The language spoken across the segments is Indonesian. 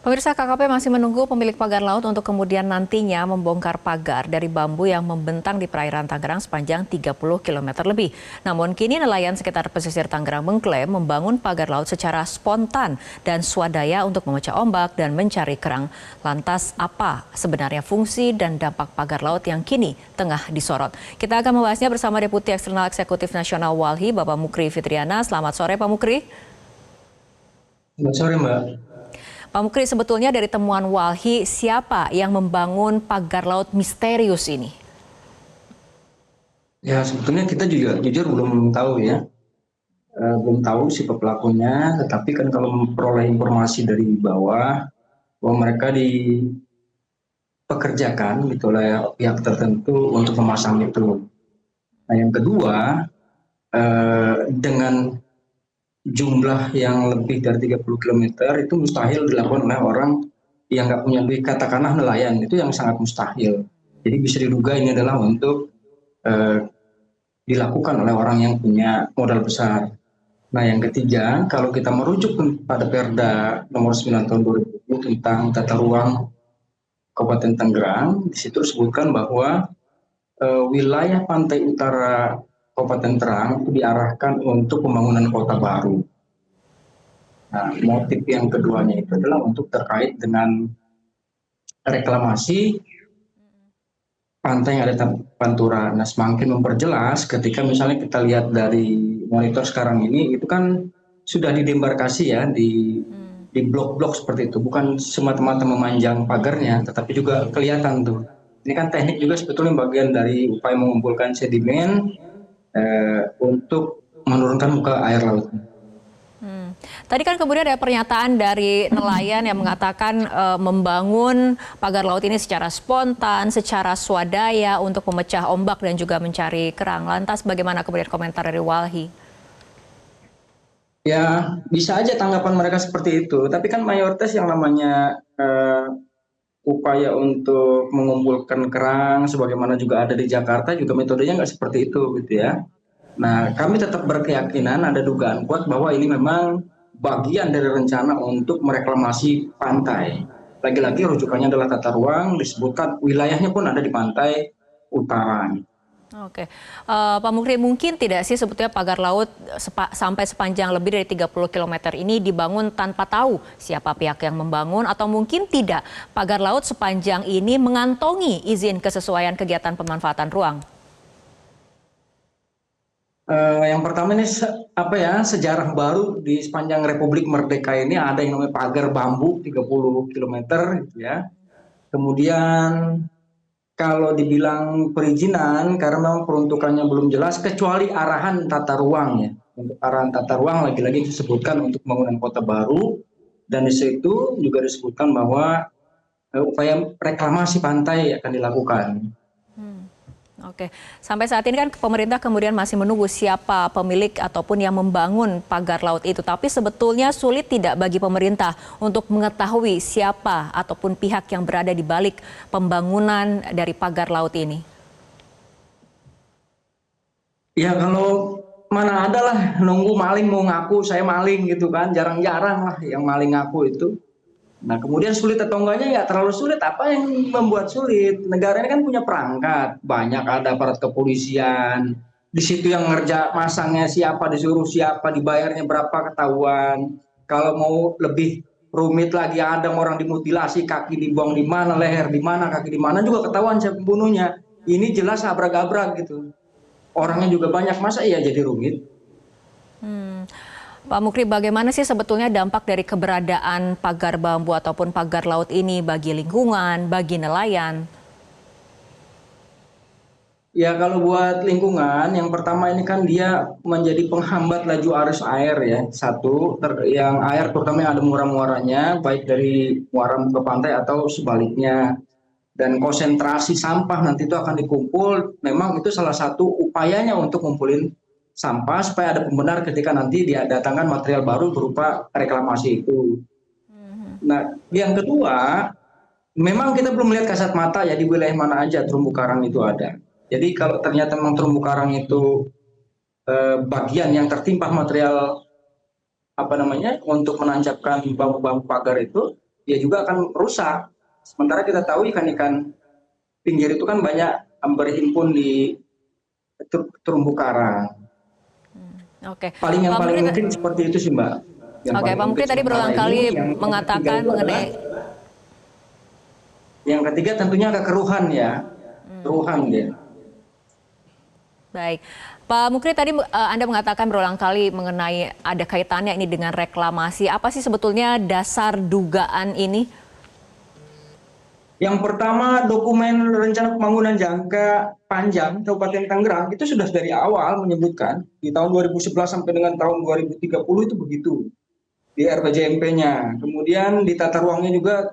Pemirsa KKP masih menunggu pemilik pagar laut untuk kemudian nantinya membongkar pagar dari bambu yang membentang di perairan Tangerang sepanjang 30 km lebih. Namun kini nelayan sekitar pesisir Tangerang mengklaim membangun pagar laut secara spontan dan swadaya untuk memecah ombak dan mencari kerang. Lantas apa sebenarnya fungsi dan dampak pagar laut yang kini tengah disorot? Kita akan membahasnya bersama Deputi Eksternal Eksekutif Nasional Walhi, Bapak Mukri Fitriana. Selamat sore Pak Mukri. Selamat sore, Mbak. Pak Mukri, sebetulnya dari temuan Walhi, siapa yang membangun pagar laut misterius ini? Ya, sebetulnya kita juga jujur belum tahu ya. Belum tahu siapa pelakunya, tetapi kan kalau memperoleh informasi dari bawah, bahwa mereka dipekerjakan gitu oleh pihak tertentu untuk memasang itu. Nah, yang kedua, dengan jumlah yang lebih dari 30 kilometer itu mustahil dilakukan oleh orang yang nggak punya duit, katakanlah nelayan, itu yang sangat mustahil. Jadi bisa diduga ini adalah untuk eh, dilakukan oleh orang yang punya modal besar. Nah, yang ketiga, kalau kita merujuk pada Perda nomor 9 tahun 2020 tentang tata ruang Kabupaten Tangerang, di situ disebutkan bahwa wilayah pantai utara Kabupaten Tangerang itu diarahkan untuk pembangunan kota baru. Nah, motif yang keduanya itu adalah untuk terkait dengan reklamasi pantai yang ada di Pantura. Nah, semakin memperjelas ketika misalnya kita lihat dari monitor sekarang ini, itu kan sudah didembarkasi ya di blok-blok seperti itu. Bukan semata-mata memanjang pagarnya, tetapi juga kelihatan tuh. Ini kan teknik juga sebetulnya bagian dari upaya mengumpulkan sedimen untuk menurunkan muka air laut. Tadi kan kemudian ada pernyataan dari nelayan yang mengatakan membangun pagar laut ini secara spontan, secara swadaya untuk memecah ombak dan juga mencari kerang. Lantas bagaimana kemudian komentar dari Walhi? Ya, bisa aja tanggapan mereka seperti itu. Tapi kan mayoritas yang namanya upaya untuk mengumpulkan kerang, sebagaimana juga ada di Jakarta, juga metodenya nggak seperti itu, gitu ya. Nah, kami tetap berkeyakinan, ada dugaan kuat bahwa ini memang bagian dari rencana untuk mereklamasi pantai. Lagi-lagi rujukannya adalah tata ruang, disebutkan wilayahnya pun ada di pantai utara. Oke, Pak Mukri, mungkin tidak sih sebetulnya pagar laut sampai sepanjang lebih dari 30 km ini dibangun tanpa tahu siapa pihak yang membangun, atau mungkin tidak pagar laut sepanjang ini mengantongi izin kesesuaian kegiatan pemanfaatan ruang? Yang pertama ini apa ya, sejarah baru di sepanjang Republik Merdeka ini ada yang namanya pagar bambu 30 kilometer gitu ya. Kemudian kalau dibilang perizinan karena memang peruntukannya belum jelas kecuali arahan tata ruang ya. Untuk arahan tata ruang lagi-lagi disebutkan untuk pembangunan kota baru, dan di situ juga disebutkan bahwa upaya reklamasi pantai akan dilakukan. Oke, sampai saat ini kan pemerintah kemudian masih menunggu siapa pemilik ataupun yang membangun pagar laut itu. Tapi sebetulnya sulit tidak bagi pemerintah untuk mengetahui siapa ataupun pihak yang berada di balik pembangunan dari pagar laut ini? Ya kalau mana ada lah nunggu maling mau ngaku saya maling gitu kan, jarang-jarang lah yang maling ngaku itu. Nah, kemudian sulit atau enggaknya ya terlalu sulit. Apa yang membuat sulit? Negara ini kan punya perangkat, banyak ada aparat kepolisian. Di situ yang ngerja masangnya siapa, disuruh siapa, dibayarnya berapa ketahuan. Kalau mau lebih rumit lagi, ada orang dimutilasi, kaki dibuang di mana, leher di mana, kaki di mana juga ketahuan siapa pembunuhnya. Ini jelas abrak-abrak gitu. Orangnya juga banyak, masa iya jadi rumit? Pak Mukri, bagaimana sih sebetulnya dampak dari keberadaan pagar bambu ataupun pagar laut ini bagi lingkungan, bagi nelayan? Ya kalau buat lingkungan, yang pertama ini kan dia menjadi penghambat laju arus air ya. Satu, yang air terutama yang ada muara-muaranya, baik dari muara ke pantai atau sebaliknya. Dan konsentrasi sampah nanti itu akan dikumpul, memang itu salah satu upayanya untuk ngumpulin sampah supaya ada pembenar ketika nanti dia datangkan material baru berupa reklamasi itu. Nah, yang kedua, memang kita belum melihat kasat mata ya di wilayah mana aja terumbu karang itu ada. Jadi kalau ternyata memang terumbu karang itu bagian yang tertimpa material apa namanya untuk menancapkan bambu-bambu pagar itu, dia juga akan rusak. Sementara kita tahu ikan-ikan pinggir itu kan banyak berhimpun di terumbu karang. Oke, Yang Pak paling Mukri, mungkin seperti itu sih Mbak. Yang oke, paling Pak mungkin Mukri tadi sementara berulang ini. kali Yang ketiga mengatakan itu adalah, mengenai yang ketiga tentunya kekeruhan ya, keruhan dia. baik. Pak Mukri tadi Anda mengatakan berulang kali mengenai ada kaitannya ini dengan reklamasi. Apa sih sebetulnya dasar dugaan ini? Yang pertama, dokumen rencana pembangunan jangka panjang Kabupaten Tangerang itu sudah dari awal menyebutkan di tahun 2011 sampai dengan tahun 2030 itu begitu di RPJMP-nya. Kemudian di tata ruangnya juga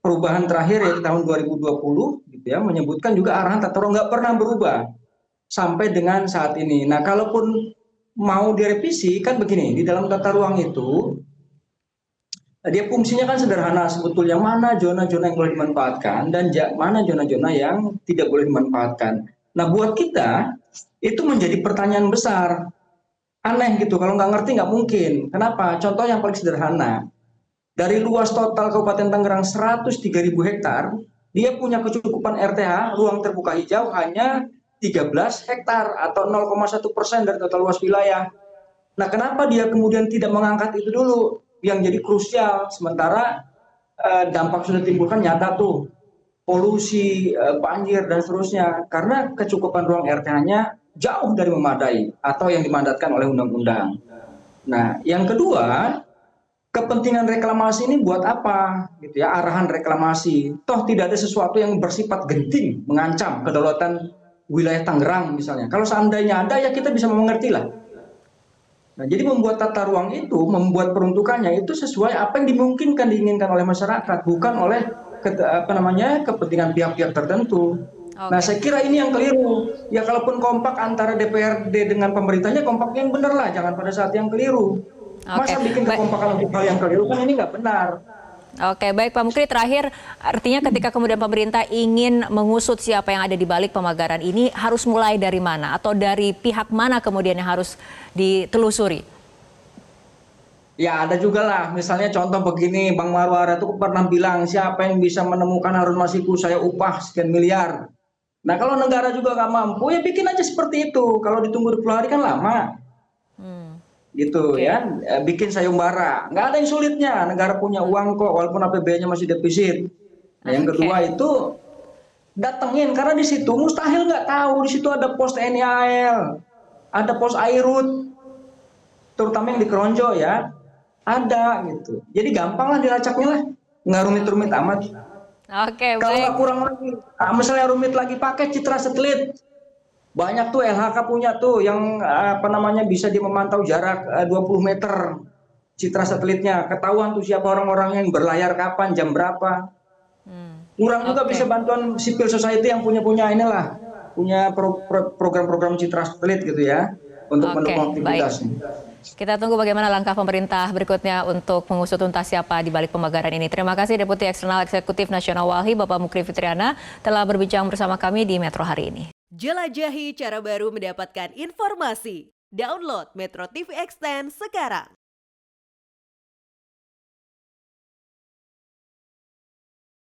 perubahan terakhir ya di tahun 2020 gitu ya, menyebutkan juga arahan tata ruang nggak pernah berubah sampai dengan saat ini. Nah, kalaupun mau direvisi kan begini, di dalam tata ruang itu dia fungsinya kan sederhana sebetulnya, mana zona-zona yang boleh dimanfaatkan dan mana zona-zona yang tidak boleh dimanfaatkan. Nah, buat kita itu menjadi pertanyaan besar. Aneh gitu, kalau nggak ngerti nggak mungkin. Kenapa? Contoh yang paling sederhana. Dari luas total Kabupaten Tangerang 103.000 hektar, dia punya kecukupan RTH, ruang terbuka hijau, hanya 13 hektar atau 0,1% dari total luas wilayah. Nah, kenapa dia kemudian tidak mengangkat itu dulu yang jadi krusial, sementara dampak sudah timbulkan nyata tuh, polusi, banjir dan seterusnya, karena kecukupan ruang RTH-nya jauh dari memadai atau yang dimandatkan oleh undang-undang. Nah, yang kedua, kepentingan reklamasi ini buat apa gitu ya, arahan reklamasi toh tidak ada sesuatu yang bersifat genting mengancam kedaulatan wilayah Tangerang misalnya. Kalau seandainya ada ya kita bisa mengerti lah. Nah, jadi membuat tata ruang itu, membuat peruntukannya itu sesuai apa yang dimungkinkan diinginkan oleh masyarakat, bukan oleh kepentingan pihak-pihak tertentu. Nah, Oke, saya kira ini yang keliru. Ya kalaupun kompak antara DPRD dengan pemerintahnya, kompak yang benar lah, jangan pada saat yang keliru. oke, Masa bikin baik. kekompakan untuk hal yang keliru kan ini nggak benar. Oke, baik Pak Mukri, terakhir artinya ketika kemudian pemerintah ingin mengusut siapa yang ada di balik pemagaran ini harus mulai dari mana atau dari pihak mana kemudian yang harus ditelusuri? Ya ada juga lah, misalnya contoh begini, Bang Marwara itu pernah bilang siapa yang bisa menemukan Harun Masiku saya upah sekian miliar. Nah kalau negara juga nggak mampu ya bikin aja seperti itu. Kalau ditunggu 20 hari kan lama gitu Oke, ya. Bikin sayembara, nggak ada yang sulitnya. Negara punya uang kok walaupun APBN-nya masih defisit. Nah yang oke, kedua itu datengin karena di situ mustahil nggak tahu di situ ada pos TNI AL, ada pos Airut, terutama yang di Keronjo ya. Ada gitu. Jadi gampang lah dilacaknya lah. Nggak rumit-rumit amat. oke, Kalau baik. nggak kurang lagi, misalnya rumit lagi pakai citra satelit. Banyak tuh LHK punya tuh yang bisa dia memantau jarak 20 meter citra satelitnya. Ketahuan tuh siapa orang-orang yang berlayar kapan, jam berapa. Kurang juga Oke, bisa bantuan civil society yang punya inilah, punya program-program citra satelit gitu ya untuk oke, mendukung baik. aktivitasnya. Kita tunggu bagaimana langkah pemerintah berikutnya untuk mengusut tuntas siapa di balik pemagaran ini. Terima kasih Deputi Eksternal Eksekutif Nasional Walhi, Bapak Mukri Fitriana, telah berbincang bersama kami di Metro hari ini. Jelajahi cara baru mendapatkan informasi. Download Metro TV Extend sekarang.